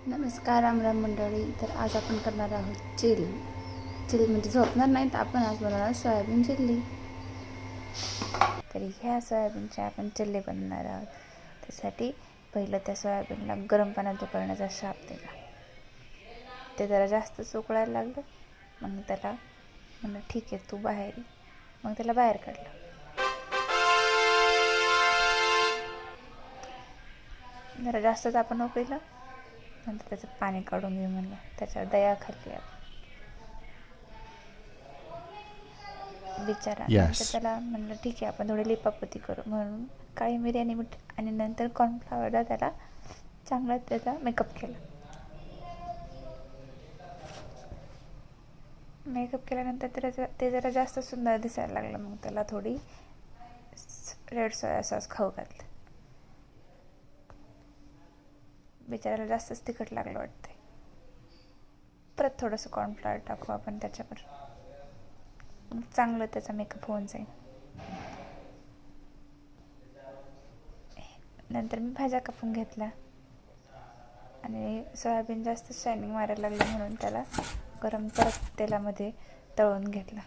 नमस्कार रामराम मंडळी. तर आज आपण करणार आहोत चिल म्हणजे झोपणार नाही, तर आपण आज बनवणार सोयाबीन चिल्ली. तरी ह्या सोयाबीनचे आपण चिल्ली बनवणार आहोत. त्यासाठी पहिलं त्या सोयाबीनला गरम पाण्यात उकळण्याचा शाप दिला. ते जरा जास्तच उकळायला लागलं. मग त्याला म्हणलं ठीक आहे तू बाहेर ये. मग त्याला बाहेर काढलं. जरा जास्तच आपण उकळलं. नंतर त्याचं पाणी काढून घेऊ म्हणलं. त्याच्यावर दया खाल्ली आपण. विचारा नंतर त्याला म्हणलं ठीक आहे आपण थोडी लिपापोती करू म्हणून काळी मिरी आणि मीठ आणि नंतर कॉर्नफ्लॉवरला त्याला चांगला त्याचा मेकअप केल्यानंतर ते जरा जास्त सुंदर दिसायला लागलं. मग त्याला थोडी रेड सोया सॉस खाऊ घातलं. बिचारायला जास्तच तिखट लागलं वाटतंय. परत थोडंसं कॉर्नफ्लॉवर टाकू आपण त्याच्यावर. चांगलं त्याचा मेकअप होऊन जाईल. नंतर मी भाज्या कापून घेतल्या आणि सोयाबीन जास्त शायनिंग मारायला लागलं म्हणून त्याला गरम परत तेलामध्ये तळून घेतला.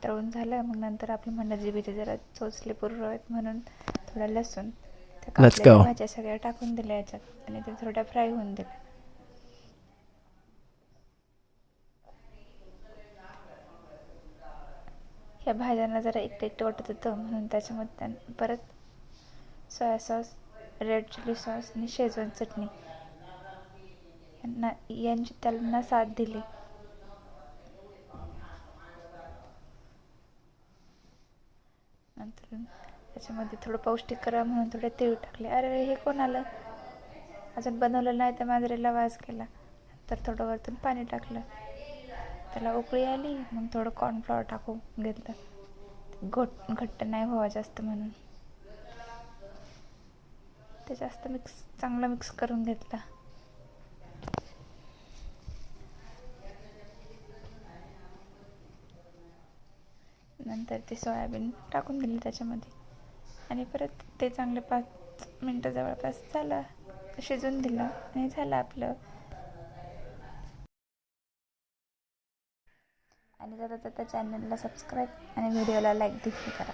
तळून झालं. मग नंतर आपली म्हणलं जिभेचे जरा चोचले पुरवत म्हणून थोडा लसूण त्या कापलेल्या भाज्या सगळ्या टाकून दिल्या याच्यात आणि ते थोड्या फ्राय होऊन दिल्या. ह्या भाज्यांना जरा एकटं वाटत होतं म्हणून त्याच्यामध्ये परत soya sauce, red chilli sauce आणि शेजवान चटणी यांची त्यांना साथ दिली. नंतर त्याच्यामध्ये थोडं पौष्टिक करा म्हणून थोडे तीळ टाकले. अरे हे कोण आलं, अजून बनवलं नाही तर मांजरीला वास केला. नंतर थोडं वरतून पाणी टाकलं. त्याला उकळी आली. मग थोडं कॉर्नफ्लॉवर टाकून घेतलं. घट्ट नाही व्हावं जास्त म्हणून ते जास्त चांगलं मिक्स करून घेतला. नंतर ते सोयाबीन टाकून दिले त्याच्यामध्ये आणि परत ते चांगले 5 मिनटं जवळपास झालं शिजून दिलं आणि झालं आपलं. आणि जरा त्या चॅनलला सबस्क्राईब आणि व्हिडिओला लाईक देखील करा.